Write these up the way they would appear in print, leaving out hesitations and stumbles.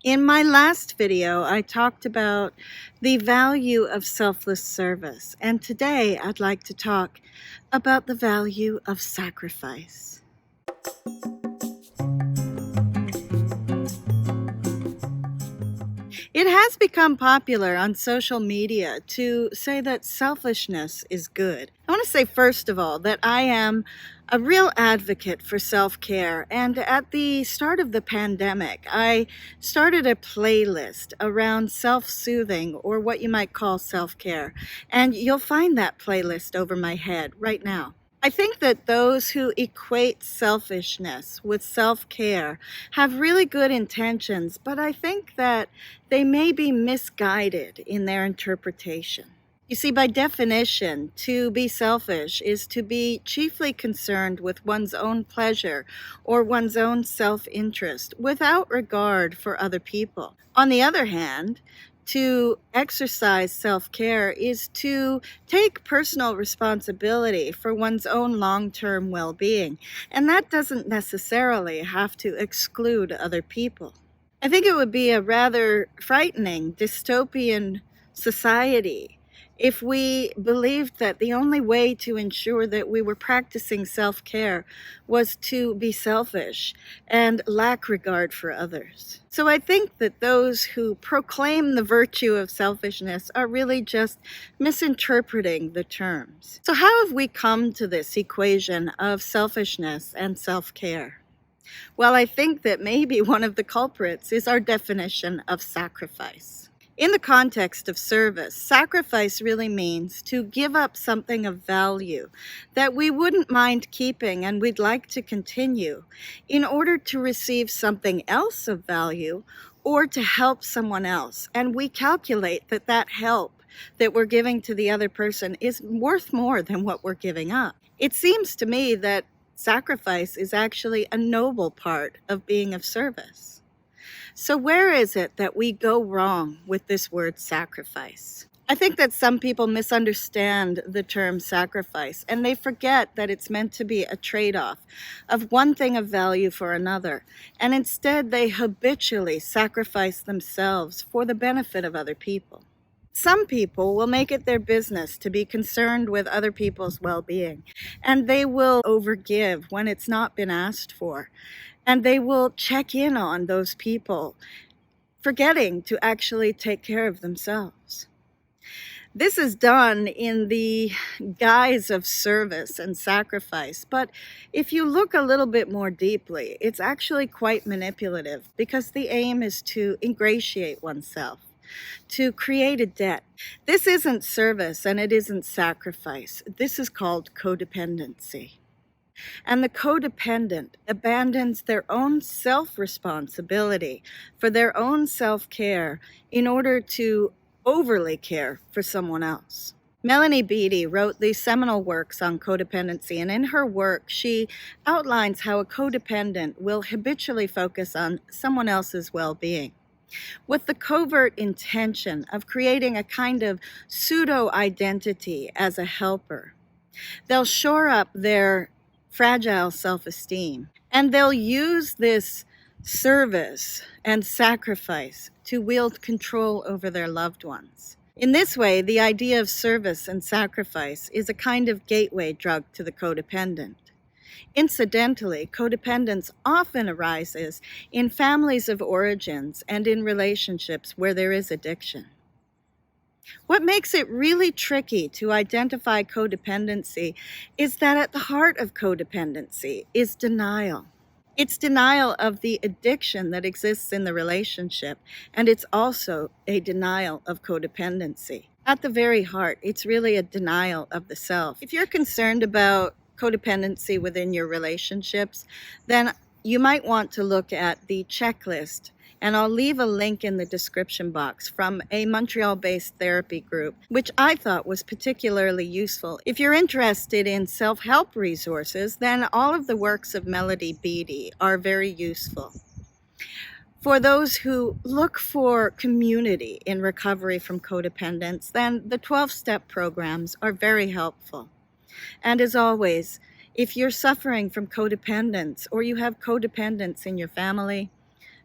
In my last video, I talked about the value of selfless service, and today I'd like to talk about the value of sacrifice. It has become popular on social media to say that selfishness is good. I want to say, first of all, that I am a real advocate for self-care. And at the start of the pandemic, I started a playlist around self-soothing, or what you might call self-care. And you'll find that playlist over my head right now. I think that those who equate selfishness with self-care have really good intentions, but I think that they may be misguided in their interpretation. You see, by definition, to be selfish is to be chiefly concerned with one's own pleasure or one's own self-interest without regard for other people. On the other hand, to exercise self-care is to take personal responsibility for one's own long-term well-being, and that doesn't necessarily have to exclude other people. I think it would be a rather frightening dystopian society if we believed that the only way to ensure that we were practicing self-care was to be selfish and lack regard for others. So I think that those who proclaim the virtue of selfishness are really just misinterpreting the terms. So how have we come to this equation of selfishness and self-care? Well, I think that maybe one of the culprits is our definition of sacrifice. In the context of service, sacrifice really means to give up something of value that we wouldn't mind keeping and we'd like to continue in order to receive something else of value or to help someone else. And we calculate that that help that we're giving to the other person is worth more than what we're giving up. It seems to me that sacrifice is actually a noble part of being of service. So where is it that we go wrong with this word sacrifice? I think that some people misunderstand the term sacrifice, and they forget that it's meant to be a trade-off of one thing of value for another, and instead they habitually sacrifice themselves for the benefit of other people. Some people will make it their business to be concerned with other people's well-being, and they will overgive when it's not been asked for. And they will check in on those people, forgetting to actually take care of themselves. This is done in the guise of service and sacrifice, but if you look a little bit more deeply, it's actually quite manipulative because the aim is to ingratiate oneself, to create a debt. This isn't service and it isn't sacrifice. This is called codependency. And the codependent abandons their own self-responsibility for their own self-care in order to overly care for someone else. Melanie Beattie wrote these seminal works on codependency, and in her work she outlines how a codependent will habitually focus on someone else's well-being, with the covert intention of creating a kind of pseudo-identity as a helper. They'll shore up their fragile self-esteem, and they'll use this service and sacrifice to wield control over their loved ones. In this way, the idea of service and sacrifice is a kind of gateway drug to the codependent. Incidentally, codependence often arises in families of origins and in relationships where there is addiction. What makes it really tricky to identify codependency is that at the heart of codependency is denial. It's denial of the addiction that exists in the relationship, and it's also a denial of codependency. At the very heart, it's really a denial of the self. If you're concerned about codependency within your relationships, then you might want to look at the checklist, and I'll leave a link in the description box from a Montreal-based therapy group, which I thought was particularly useful. If you're interested in self-help resources, then all of the works of Melanie Beattie are very useful. For those who look for community in recovery from codependence, then the 12-step programs are very helpful. And as always, if you're suffering from codependence or you have codependence in your family,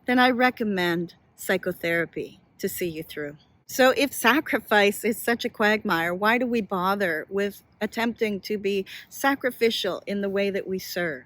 then I recommend psychotherapy to see you through. So if sacrifice is such a quagmire, why do we bother with attempting to be sacrificial in the way that we serve?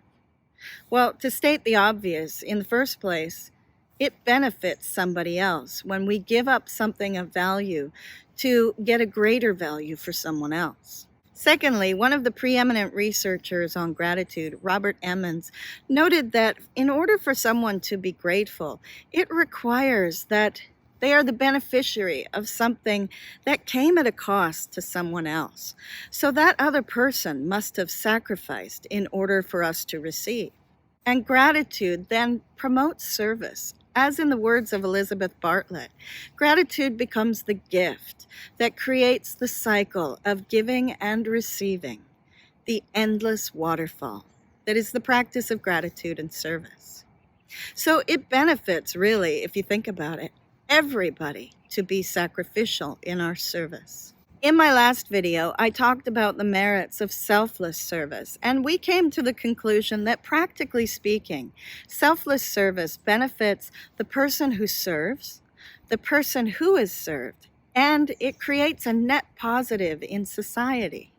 Well, to state the obvious, in the first place, it benefits somebody else when we give up something of value to get a greater value for someone else. Secondly, one of the preeminent researchers on gratitude, Robert Emmons, noted that in order for someone to be grateful, it requires that they are the beneficiary of something that came at a cost to someone else. So that other person must have sacrificed in order for us to receive. And gratitude then promotes service. As in the words of Elizabeth Bartlett, gratitude becomes the gift that creates the cycle of giving and receiving, the endless waterfall that is the practice of gratitude and service. So it benefits, really, if you think about it, everybody to be sacrificial in our service. In my last video, I talked about the merits of selfless service, and we came to the conclusion that practically speaking, selfless service benefits the person who serves, the person who is served, and it creates a net positive in society.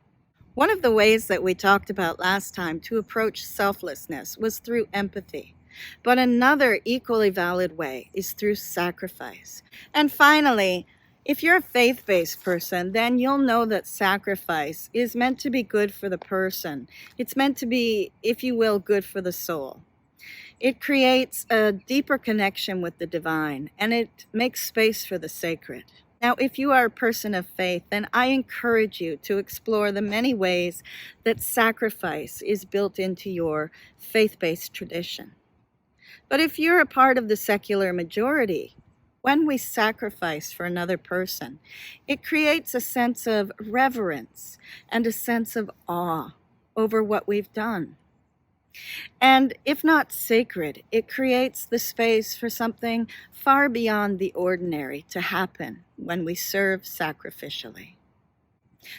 One of the ways that we talked about last time to approach selflessness was through empathy. But another equally valid way is through sacrifice. And finally, if you're a faith-based person, then you'll know that sacrifice is meant to be good for the person. It's meant to be, if you will, good for the soul. It creates a deeper connection with the divine, and it makes space for the sacred. Now, if you are a person of faith, then I encourage you to explore the many ways that sacrifice is built into your faith-based tradition. But if you're a part of the secular majority, when we sacrifice for another person, it creates a sense of reverence and a sense of awe over what we've done. And if not sacred, it creates the space for something far beyond the ordinary to happen when we serve sacrificially.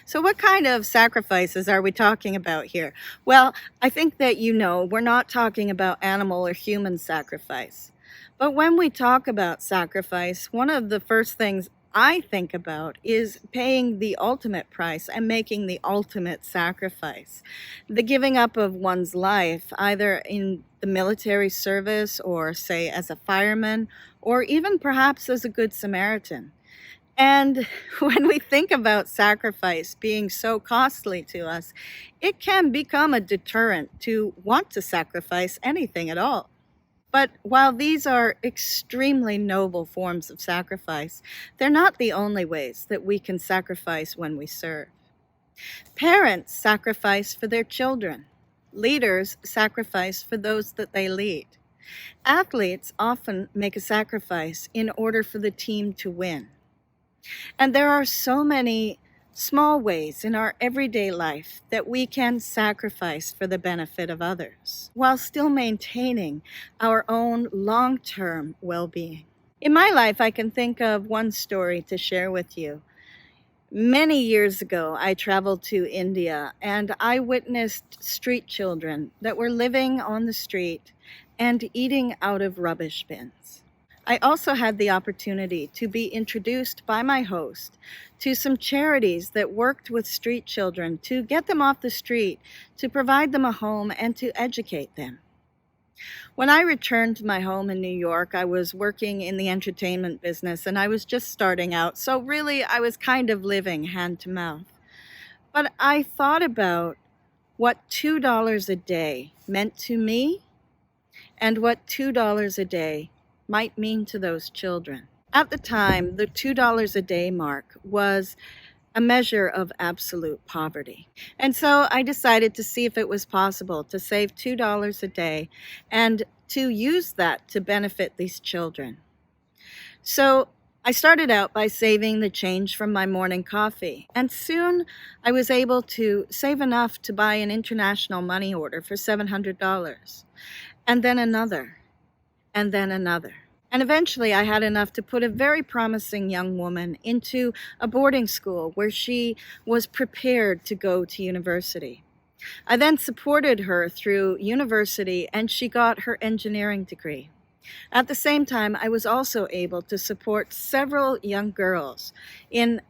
So what kind of sacrifices are we talking about here? Well, I think that you know we're not talking about animal or human sacrifice. But when we talk about sacrifice, one of the first things I think about is paying the ultimate price and making the ultimate sacrifice. The giving up of one's life, either in the military service or, say, as a fireman, or even perhaps as a Good Samaritan. And when we think about sacrifice being so costly to us, it can become a deterrent to want to sacrifice anything at all. But while these are extremely noble forms of sacrifice, they're not the only ways that we can sacrifice when we serve. Parents sacrifice for their children. Leaders sacrifice for those that they lead. Athletes often make a sacrifice in order for the team to win. And there are so many small ways in our everyday life that we can sacrifice for the benefit of others while still maintaining our own long-term well-being. In my life, I can think of one story to share with you. Many years ago, I traveled to India and I witnessed street children that were living on the street and eating out of rubbish bins. I also had the opportunity to be introduced by my host to some charities that worked with street children to get them off the street, to provide them a home, and to educate them. When I returned to my home in New York, I was working in the entertainment business and I was just starting out, so really I was kind of living hand to mouth. But I thought about what $2 a day meant to me and what $2 a day might mean to those children. At the time, the $2 a day mark was a measure of absolute poverty. And so I decided to see if it was possible to save $2 a day and to use that to benefit these children. So I started out by saving the change from my morning coffee, and soon I was able to save enough to buy an international money order for $700, and then another, and then another. And eventually I had enough to put a very promising young woman into a boarding school where she was prepared to go to university. I then supported her through university and she got her engineering degree. At the same time, I was also able to support several young girls in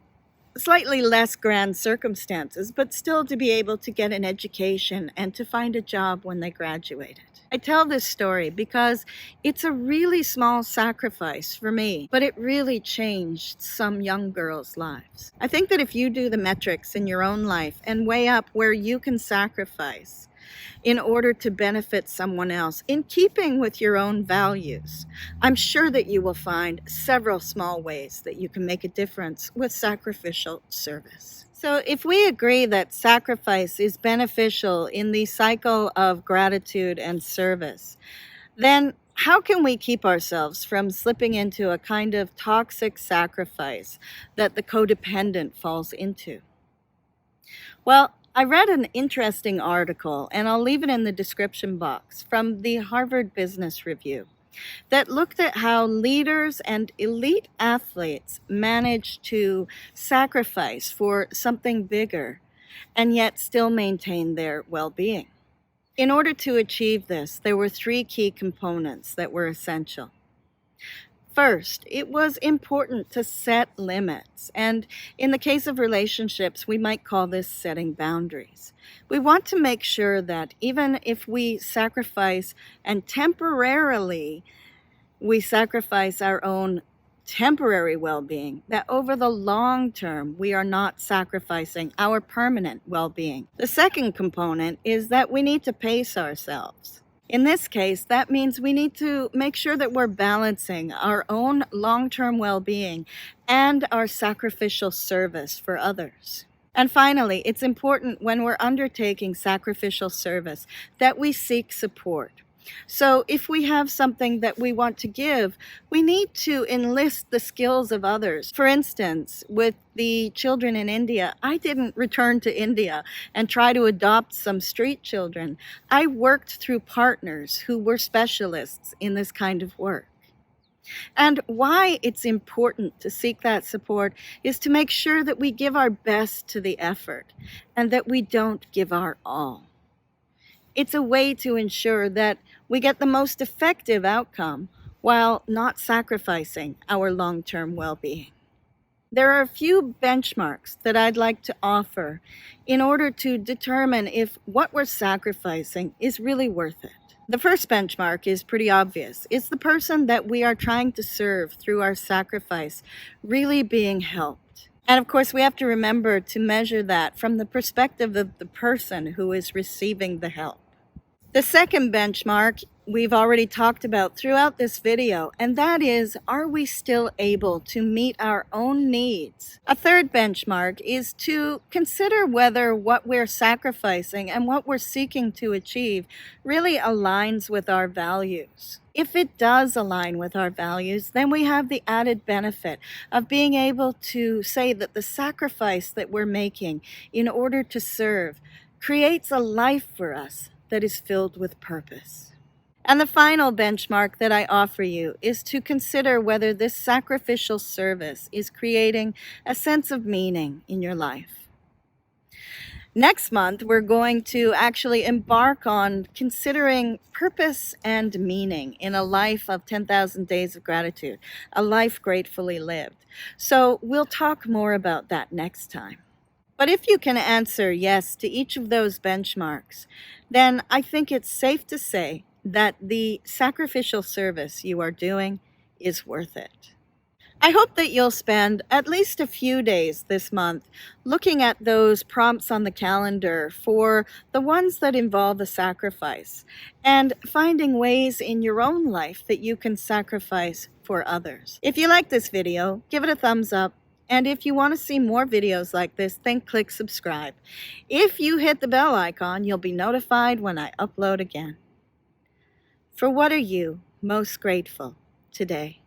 slightly less grand circumstances, but still to be able to get an education and to find a job when they graduated. I tell this story because it's a really small sacrifice for me, but it really changed some young girls' lives. I think that if you do the metrics in your own life and weigh up where you can sacrifice in order to benefit someone else in keeping with your own values, I'm sure that you will find several small ways that you can make a difference with sacrificial service. So if we agree that sacrifice is beneficial in the cycle of gratitude and service, then how can we keep ourselves from slipping into a kind of toxic sacrifice that the codependent falls into? Well, I read an interesting article, and I'll leave it in the description box, from the Harvard Business Review, that looked at how leaders and elite athletes manage to sacrifice for something bigger and yet still maintain their well-being. In order to achieve this, there were 3 key components that were essential. First, it was important to set limits, and in the case of relationships, we might call this setting boundaries. We want to make sure that even if we sacrifice and temporarily we sacrifice our own temporary well-being, that over the long term, we are not sacrificing our permanent well-being. The second component is that we need to pace ourselves. In this case, that means we need to make sure that we're balancing our own long-term well-being and our sacrificial service for others. And finally, it's important when we're undertaking sacrificial service that we seek support. So if we have something that we want to give, we need to enlist the skills of others. For instance, with the children in India, I didn't return to India and try to adopt some street children. I worked through partners who were specialists in this kind of work. And why it's important to seek that support is to make sure that we give our best to the effort and that we don't give our all. It's a way to ensure that we get the most effective outcome while not sacrificing our long-term well-being. There are a few benchmarks that I'd like to offer in order to determine if what we're sacrificing is really worth it. The first benchmark is pretty obvious. It's the person that we are trying to serve through our sacrifice really being helped. And of course, we have to remember to measure that from the perspective of the person who is receiving the help. The second benchmark we've already talked about throughout this video, and that is, are we still able to meet our own needs? A third benchmark is to consider whether what we're sacrificing and what we're seeking to achieve really aligns with our values. If it does align with our values, then we have the added benefit of being able to say that the sacrifice that we're making in order to serve creates a life for us that is filled with purpose. And the final benchmark that I offer you is to consider whether this sacrificial service is creating a sense of meaning in your life. Next month, we're going to actually embark on considering purpose and meaning in a life of 10,000 days of gratitude, a life gratefully lived. So we'll talk more about that next time. But if you can answer yes to each of those benchmarks, then I think it's safe to say that the sacrificial service you are doing is worth it. I hope that you'll spend at least a few days this month looking at those prompts on the calendar for the ones that involve a sacrifice and finding ways in your own life that you can sacrifice for others. If you like this video, give it a thumbs up. And if you want to see more videos like this, then click subscribe. If you hit the bell icon, you'll be notified when I upload again. For what are you most grateful today?